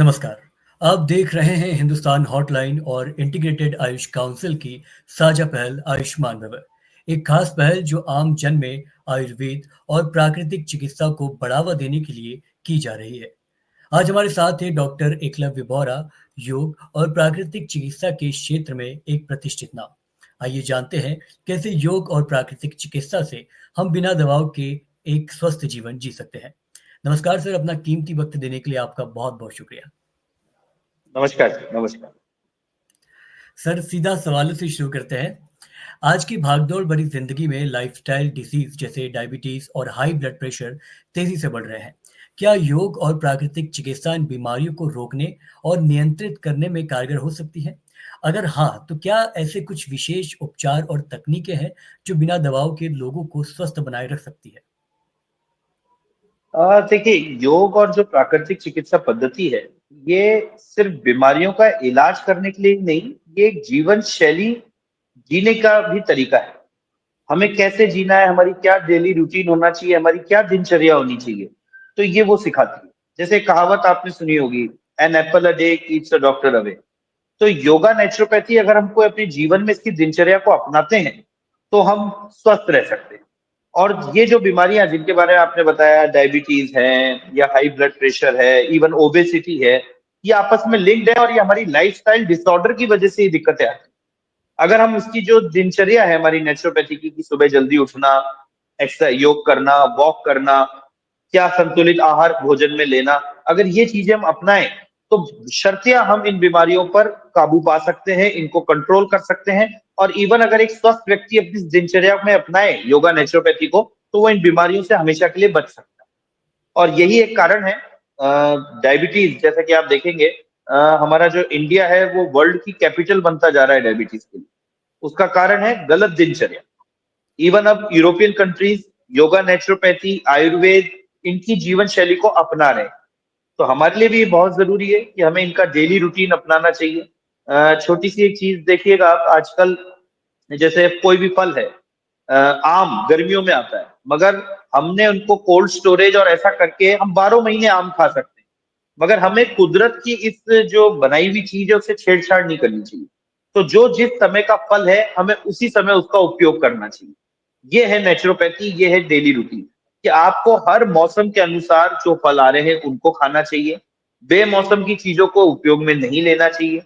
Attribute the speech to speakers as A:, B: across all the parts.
A: नमस्कार। आप देख रहे हैं हिंदुस्तान हॉटलाइन और इंटीग्रेटेड आयुष काउंसिल की साझा पहल आयुष्मान भव। एक खास पहल जो आम जन में आयुर्वेद और प्राकृतिक चिकित्सा को बढ़ावा देने के लिए की जा रही है। आज हमारे साथ हैं डॉक्टर एकलव्य बोहरा, योग और प्राकृतिक चिकित्सा के क्षेत्र में एक प्रतिष्ठित नाम। आइए जानते हैं कैसे योग और प्राकृतिक चिकित्सा से हम बिना दवाओं के एक स्वस्थ जीवन जी सकते हैं। नमस्कार सर, अपना कीमती वक्त देने के लिए आपका बहुत बहुत शुक्रिया।
B: नमस्कार जी, नमस्कार।
A: सर, सीधा सवालों से शुरू करते हैं। आज की भागदौड़ भरी जिंदगी में लाइफस्टाइल डिसीज जैसे डायबिटीज और हाई ब्लड प्रेशर तेजी से बढ़ रहे हैं। क्या योग और प्राकृतिक चिकित्सा इन बीमारियों को रोकने और नियंत्रित करने में कारगर हो सकती है? अगर हाँ, तो क्या ऐसे कुछ विशेष उपचार और तकनीकें हैं जो बिना दवाओं के लोगों को स्वस्थ बनाए रख सकती है?
B: देखिए, योग और जो प्राकृतिक चिकित्सा पद्धति है, ये सिर्फ बीमारियों का इलाज करने के लिए ही नहीं, ये एक जीवन शैली जीने का भी तरीका है। हमें कैसे जीना है, हमारी क्या डेली रूटीन होना चाहिए, हमारी क्या दिनचर्या होनी चाहिए, तो ये वो सिखाती है। जैसे कहावत आपने सुनी होगी, an apple a day keeps a doctor away. तो योगा नेचुरोपैथी अगर हमको अपने जीवन में इसकी दिनचर्या को अपनाते हैं, तो हम स्वस्थ रह सकते हैं। और ये जो बीमारियां जिनके बारे में आपने बताया, डायबिटीज है या हाई ब्लड प्रेशर है, इवन ओबेसिटी है, ये आपस में लिंक्ड है और ये हमारी लाइफस्टाइल डिसऑर्डर की वजह से ये दिक्कतें आती हैं। अगर हम उसकी जो दिनचर्या है हमारी नेचुरोपैथी की, कि सुबह जल्दी उठना, एक्सरसाइज, योग करना, वॉक करना, क्या संतुलित आहार भोजन में लेना, अगर ये चीजें हम अपनाएं, तो शर्तियां हम इन बीमारियों पर काबू पा सकते हैं, इनको कंट्रोल कर सकते हैं। और इवन अगर एक स्वस्थ व्यक्ति अपनी दिनचर्या में अपनाए योगा नेचुरोपैथी को, तो वो इन बीमारियों से हमेशा के लिए बच सकता है। और यही एक कारण है डायबिटीज, जैसा कि आप देखेंगे, हमारा जो इंडिया है वो वर्ल्ड की कैपिटल बनता जा रहा है डायबिटीज के लिए। उसका कारण है गलत दिनचर्या। इवन अब European countries yoga naturopathy Ayurveda इनकी जीवन शैली को अपना रहे हैं। तो हमारे लिए भी ये बहुत जरूरी है कि हमें इनका डेली रूटीन अपनाना चाहिए। छोटी सी एक चीज देखिएगा आप आजकल, जैसे कोई भी फल है, आम गर्मियों में आता है, मगर हमने उनको कोल्ड स्टोरेज और ऐसा करके हम 12 महीने आम खा सकते हैं। मगर हमें कुदरत की इस जो बनाई हुई चीज है उससे छेड़छाड़ नहीं करनी चाहिए। तो जो जिस समय का फल है हमें उसी समय उसका उपयोग करना चाहिए। ये है नेचुरोपैथी, ये है डेली रूटीन, कि आपको हर मौसम के अनुसार जो फल आ रहे हैं उनको खाना चाहिए। बेमौसम की चीजों को उपयोग में नहीं लेना चाहिए।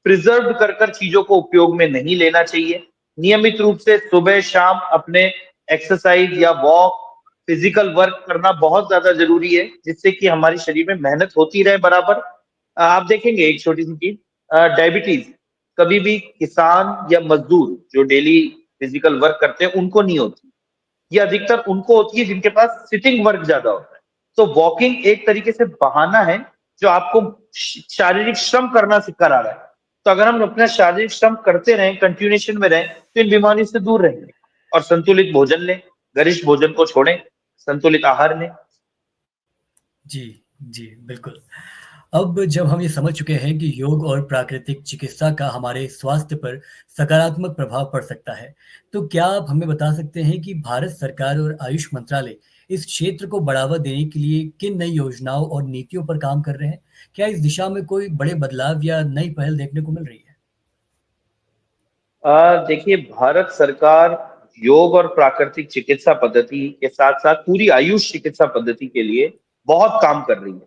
B: प्रिजर्व कर कर चीजों को उपयोग में नहीं लेना चाहिए। नियमित रूप से सुबह शाम अपने एक्सरसाइज या वॉक, फिजिकल वर्क करना बहुत ज्यादा जरूरी है, जिससे कि हमारे शरीर में मेहनत होती रहे बराबर। आप देखेंगे एक छोटी सी चीज, डायबिटीज कभी भी किसान या मजदूर जो डेली फिजिकल वर्क करते हैं उनको नहीं होती। ये अधिकतर उनको होती है जिनके पास सिटिंग वर्क ज्यादा होता है। तो वॉकिंग एक तरीके से बहाना है जो आपको शारीरिक श्रम करना करा रहा है। तो अगर हम अपना शारीरिक श्रम करते रहें, कंटिन्यूएशन में रहें, तो इन बीमारियों से दूर रहेंगे। और संतुलित भोजन लें, गरिष्ठ भोजन को छोड़ें, संतुलित आहार लें।
A: जी, जी, बिल्कुल। अब जब हम ये समझ चुके हैं कि योग और प्राकृतिक चिकित्सा का हमारे स्वास्थ्य पर सकारात्मक प्रभाव पड़ सकता है, तो क्या आप हमें बता सकते हैं कि भारत सरकार और आयुष मंत्रालय इस क्षेत्र को बढ़ावा देने के लिए किन नई योजनाओं और नीतियों पर काम कर रहे हैं? क्या इस दिशा में कोई बड़े बदलाव या नई पहल देखने को मिल रही है?
B: देखिए, भारत सरकार योग और प्राकृतिक चिकित्सा पद्धति के साथ साथ पूरी आयुष चिकित्सा पद्धति के लिए बहुत काम कर रही है।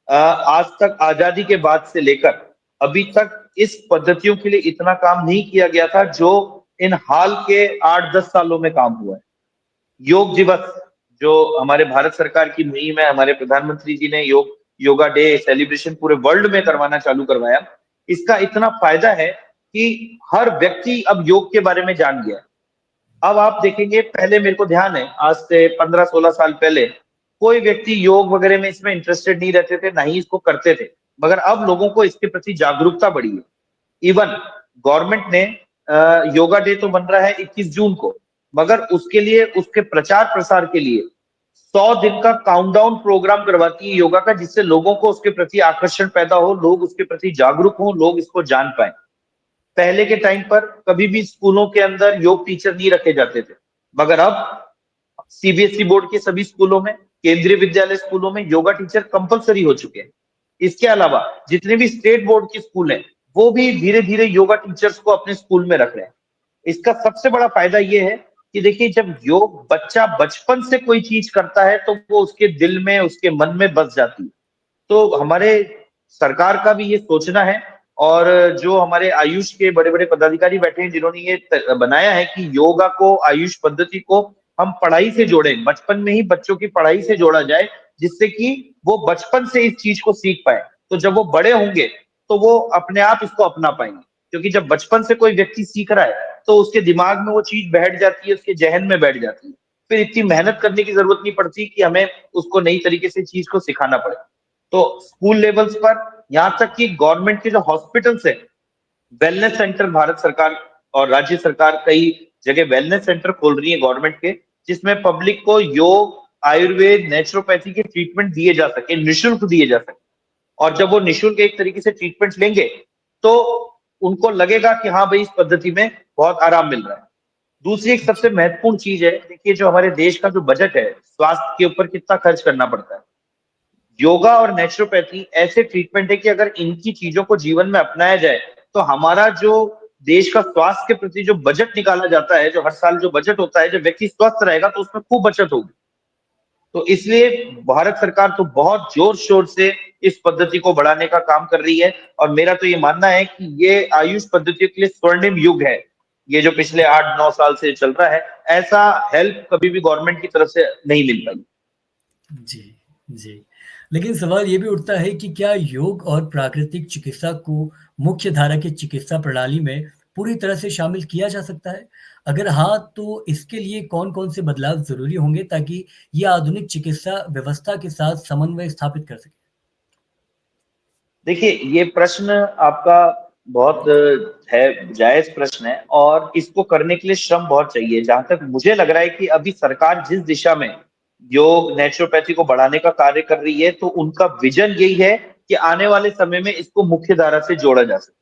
B: आज तक आजादी के बाद से लेकर अभी तक इस पद्धतियों के लिए इतना काम नहीं किया गया था जो इन हाल के 8-10 सालों में काम हुआ है। योग दिवस जो हमारे भारत सरकार की मुहिम है, हमारे प्रधानमंत्री जी ने योगा डे सेलिब्रेशन पूरे वर्ल्ड में करवाना चालू करवाया। इसका इतना फायदा है कि हर व्यक्ति अब योग के बारे में जान गया है। अब आप देखेंगे, पहले मेरे को ध्यान है आज से 15-16 साल पहले कोई व्यक्ति योग वगैरह में इसमें इंटरेस्टेड नहीं रहते थे, ना ही इसको करते थे। मगर अब लोगों को इसके प्रति जागरूकता बढ़ी है। इवन गवर्नमेंट ने योगा डे तो बन रहा है 21 जून को, मगर उसके लिए उसके प्रचार प्रसार के लिए 100 दिन का काउंटडाउन प्रोग्राम करवाती है योगा का, जिससे लोगों को उसके प्रति आकर्षण पैदा हो, लोग उसके प्रति जागरूक हो, लोग इसको जान पाए। पहले के टाइम पर कभी भी स्कूलों के अंदर योग टीचर नहीं रखे जाते थे, मगर अब सीबीएसई बोर्ड के सभी स्कूलों में, केंद्रीय विद्यालय स्कूलों में योगा टीचर कंपलसरी हो चुके हैं। इसके अलावा जितने भी स्टेट बोर्ड के स्कूल हैं, वो भी धीरे-धीरे योगा टीचर्स को अपने स्कूल में रख रहे हैं। इसका सबसे बड़ा फायदा ये है कि देखिए जब योग बच्चा बचपन से कोई चीज करता है तो वो उसके दिल में, उसके मन में बस जाती है। तो हमारे सरकार का भी ये सोचना है और जो हमारे आयुष के बड़े-बड़े पदाधिकारी बैठे हैं जिन्होंने ये बनाया है कि योगा को, आयुष पद्धति को हम पढ़ाई से जोड़ें, बचपन में ही बच्चों की पढ़ाई से जोड़ा जाए, जिससे कि वो बचपन से इस चीज को सीख पाए। तो जब वो बड़े होंगे, तो वो अपने आप इसको अपना पाएंगे। क्योंकि जब बचपन से कोई व्यक्ति सीख रहा है, तो उसके दिमाग में वो चीज बैठ जाती है, उसके ज़हन में बैठ जाती है। फिर इतनी मेहनत करने की जरूरत नहीं पड़ती कि हमें उसको नई तरीके से चीज को सिखाना पड़े। तो स्कूल लेवल्स पर यहाँ तक कि गवर्नमेंट के जो हॉस्पिटल्स है, वेलनेस सेंटर भारत सरकार और राज्य सरकार कई जगह वेलनेस सेंटर खोल रही है गवर्नमेंट के, जिसमें पब्लिक को योग, आयुर्वेद, नेचुरोपैथी के ट्रीटमेंट दिए जा सके, निःशुल्क दिए जा सके। और जब वो निःशुल्क एक तरीके से ट्रीटमेंट लेंगे, तो उनको लगेगा कि हाँ भाई इस पद्धति में बहुत आराम मिल रहा है। दूसरी एक सबसे
A: जी,
B: महत्वपूर्ण चीज है, देखिए जो हमारे देश का जो बजट है, स्वास्थ्य के ऊपर कितना खर्च करना पड़ता है। योगा और नेचुरोपैथी ऐसे ट्रीटमेंट है कि अगर इनकी चीजों को जीवन में अपनाया जाए, तो हमारा जो देश का स्वास्थ्य के प्रति जो बजट निकाला जाता है, जो हर साल जो बजट होता है, जब व्यक्ति स्वस्थ रहेगा तो उसमें खूब बचत होगी। तो इसलिए भारत सरकार तो बहुत जोर-शोर से इस पद्धति को बढ़ाने का काम कर रही है और मेरा तो ये मानना है कि ये आयुष पद्धतियों के लिए स्वर्णिम युग है। ये जो पिछले 8-9 साल से चल रहा है, ऐसा हेल्प कभी भी गवर्नमेंट की तरफ से नहीं मिल पाई।
A: जी, जी। लेकिन सवाल ये भी उठता है कि क्या योग और प्राकृतिक चिकित्सा को मुख्य धारा की चिकित्सा प्रणाली में पूरी तरह से शामिल किया जा सकता है? अगर हाँ, तो इसके लिए कौन-कौन से बदलाव ज़रूरी होंगे ताकि ये आधुनिक चिकित्सा व्यवस्था के साथ समन्वय स्थापित कर सके?
B: देखिए, ये प्रश्न आपका बहुत है जायज़ प्रश्न है और इसको करने के लिए श्रम बहुत चाहिए। जहाँ तक मुझे लग रहा है कि अभी सरकार जिस दिशा में योग, नेचुरोपैथी को बढ़ाने का कार्य कर रही है, तो उनका विज़न यही है कि आने वाले समय में इसको मुख्य धारा से जोड़ा जा सके।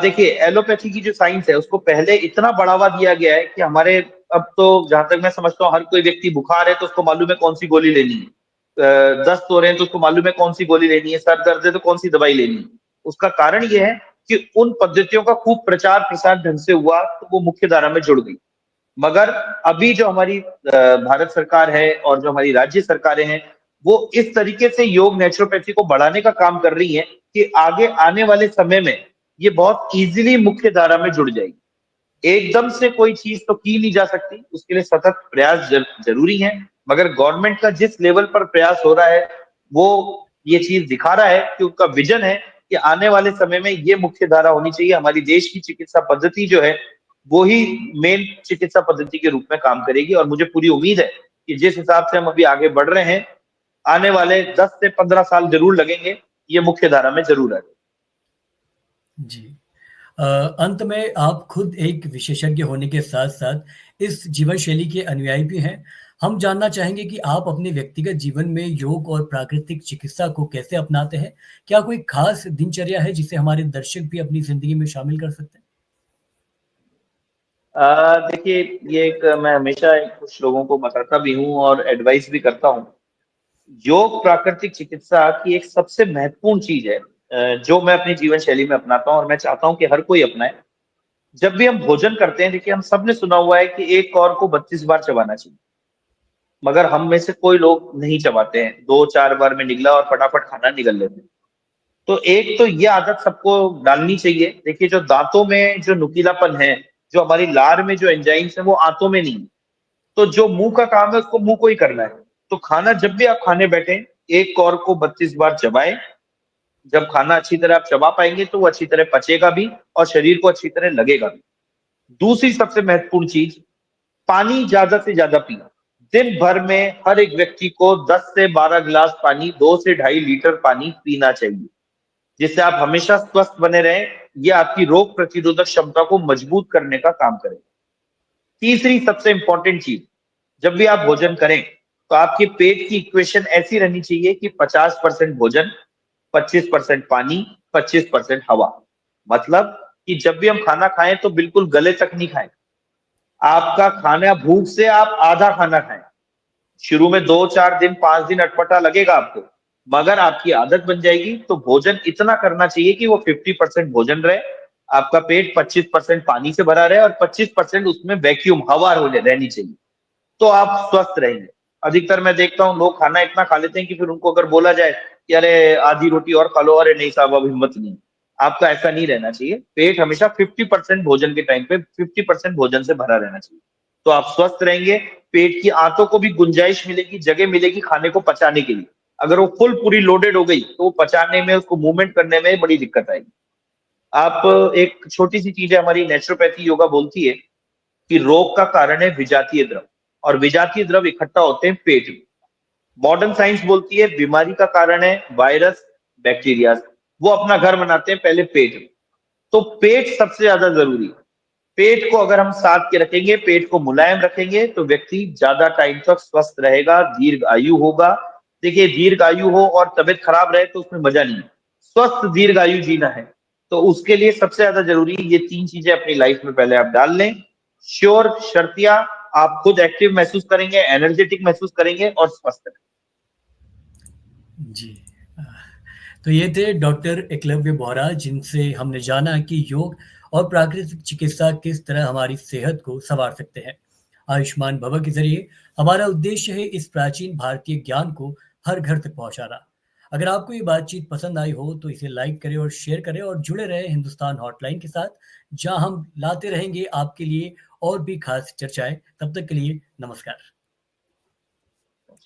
B: देखिए एलोपैथी की जो साइंस है, उसको पहले इतना बढ़ावा दिया गया है कि हमारे अब तो जहाँ तक मैं समझता हूँ, हर कोई व्यक्ति बुखार है, तो उसको मालूम है कौन-सी गोली लेनी है। दस्त हो रहे हैं, तो उसको मालूम है कौन-सी गोली लेनी है, सर दर्द है, तो कौन-सी दवाई लेनी है। उसका कारण ये है कि उन पद्धतियों का खूब प्रचार-प्रसार ढंग से हुआ, तो वो मुख्य धारा में जुड़ गई। मगर अभी जो हमारी भारत सरकार है और जो हमारी राज्य सरकारें हैं, वो इस तरीके से योग नेचुरोपैथी को बढ़ाने का काम कर रही हैं कि आगे आने वाले समय में ये बहुत ईज़िली मुख्य धारा में जुड़ जाएगी। एकदम से कोई चीज़ तो की नहीं जा सकती, उसके लिए सतत प्रयास ज़रूरी है, मगर गवर्नमेंट का जिस लेवल पर प्रयास हो रहा है, वो ये चीज़ दिखा रहा है कि उनका विज़न है कि आने वाले समय में ये मुख्य धारा होनी चाहिए। हमारी देश की चिकित्सा पद्धति जो है, वो ही मेन चिकित्सा पद्धति के रूप में काम करेगी और मुझे पूरी उम्मीद है कि जिस हिसाब से हम अभी आगे बढ़ रहे हैं, आने वाले 10 से 15 साल ज़रूर लगेंगे, ये मुख्य धारा में ज़रूर आ जाए।
A: जी। अ, अंत में आप खुद एक विशेषज्ञ होने के साथ-साथ इस जीवन शैली के अनुयायी भी हैं। हम जानना चाहेंगे कि आप अपने व्यक्तिगत जीवन में योग और प्राकृतिक चिकित्सा को कैसे अपनाते हैं? क्या कोई खास दिनचर्या है जिसे हमारे दर्शक भी अपनी ज़िंदगी में शामिल कर सकते हैं?
B: देखिए ये एक मैं हमेशा कुछ लोगों को बताता भी हूँ और एडवाइस भी करता हूँ। योग प्राकृतिक चिकित्सा की एक सबसे महत्वपूर्ण चीज़ है, जो मैं अपनी जीवन शैली में अपनाता हूँ और मैं चाहता हूँ कि हर कोई अपनाए। जब भी हम भोजन करते हैं, देखिए हम सबने सुना हुआ है कि एक कौर को 32 बार चबाना चाहिए, मगर हम में से कोई लोग नहीं चबाते हैं, 2-4 बार में निगला और फटाफट खाना निगल लेते हैं। तो एक तो ये आदत सबको डालनी चाहिए। देखिए जो दाँतों में जो नुकीलापन है, जो हमारी लार में जो एंजाइम्स हैं, वो आंतों में नहीं है। तो जो मुँह का काम है उसको मुँह को ही करना है। तो खाना जब भी आप खाने बैठें, एक कौर को 32 बार चबाएँ। जब खाना अच्छी तरह आप चबा पाएँगे तो वो अच्छी तरह पचेगा भी और शरीर को अच्छी तरह लगेगा भी। दूसरी सबसे महत्वपूर्ण चीज़, पानी ज़्यादा से ज़्यादा पीना। दिन भर में हर एक व्यक्ति को 10 से 12 गिलास पानी, 2 से ढाई लीटर पानी पीना चाहिए, जिससे आप हमेशा स्वस्थ बने रहें। ये आपकी रोग प्रतिरोधक क्षमता को मजबूत करने का काम करेगा। तीसरी सबसे इम्पोर्टेंट चीज़, जब भी आप भोजन करें, तो आपके पेट की इक्वेशन ऐसी रहनी चाहिए कि 50% भोजन, 25% पानी, 25% हवा। मतलब कि जब भी हम खाना खाएँ तो बिल्कुल गले तक नहीं खाएँ। आपका खाना भूख से आप आधा खाना खाएँ। शुरू में 2-4 दिन, 5 दिन अटपटा लगेगा आपको, मगर आपकी आदत बन जाएगी तो भोजन इतना करना चाहिए कि वो 50% भोजन रहे, आपका पेट 25% पानी से भरा रहे और 25% उसमें वैक्यूम हवा होने रहनी चाहिए, तो आप स्वस्थ रहेंगे। अधिकतर मैं देखता हूँ लोग खाना इतना खा लेते हैं कि फिर उनको अगर बोला जाए कि अरे आधी रोटी और खा लो, अरे नहीं साहब अब हिम्मत नहीं। आपका ऐसा नहीं रहना चाहिए, पेट हमेशा 50% भोजन के टाइम पे 50% भोजन से भरा रहना चाहिए, तो आप स्वस्थ रहेंगे। पेट की आंतों को भी गुंजाइश मिलेगी, जगह मिलेगी खाने को पचाने के लिए। अगर वो फुल पूरी लोडेड हो गई तो वो पचाने में, उसको मूवमेंट करने में बड़ी दिक्कत आएगी। आप एक छोटी सी चीज है, हमारी नेचुरोपैथी योगा बोलती है कि रोग का कारण है विजातीय द्रव, और विजातीय द्रव इकट्ठा होते हैं पेट में। मॉडर्न साइंस बोलती है बीमारी का कारण है वायरस, बैक्टीरिया, वो अपना घर बनाते हैं पहले पेट में। तो पेट सबसे ज्यादा जरूरी है। पेट को अगर हम साफ के रखेंगे, पेट को मुलायम रखेंगे, तो व्यक्ति ज्यादा टाइम तक स्वस्थ रहेगा, दीर्घ आयु होगा। देखिए, दीर्घ आयु हो और तबियत खराब रहे तो उसमें मजा नहीं है। स्वस्थ दीर्घ आयु जीना है तो उसके लिए सबसे ज्यादा जरूरी ये तीन चीजें अपनी लाइफ में पहले आप डाल लें। श्योर शर्तिया, आप खुद एक्टिव महसूस करेंगे, एनर्जेटिक महसूस करेंगे और स्वस्थ रहेंगे।
A: जी। तो ये थे डॉक्टर एकलव्य बोहरा, जिनसे हमने जाना कि योग और प्राकृतिक चिकित्सा किस तरह हमारी सेहत को संवार सकते हैं। आयुष्मान भव के जरिए हमारा उद्देश्य है इस प्राचीन भारतीय ज्ञान को हर घर तक पहुंचाना। अगर आपको ये बातचीत पसंद आई हो तो इसे लाइक करें और शेयर करें और जुड़े रहे हिंदुस्तान हॉटलाइन के साथ, जहां हम लाते रहेंगे आपके लिए और भी खास चर्चाएं। तब तक के लिए नमस्कार।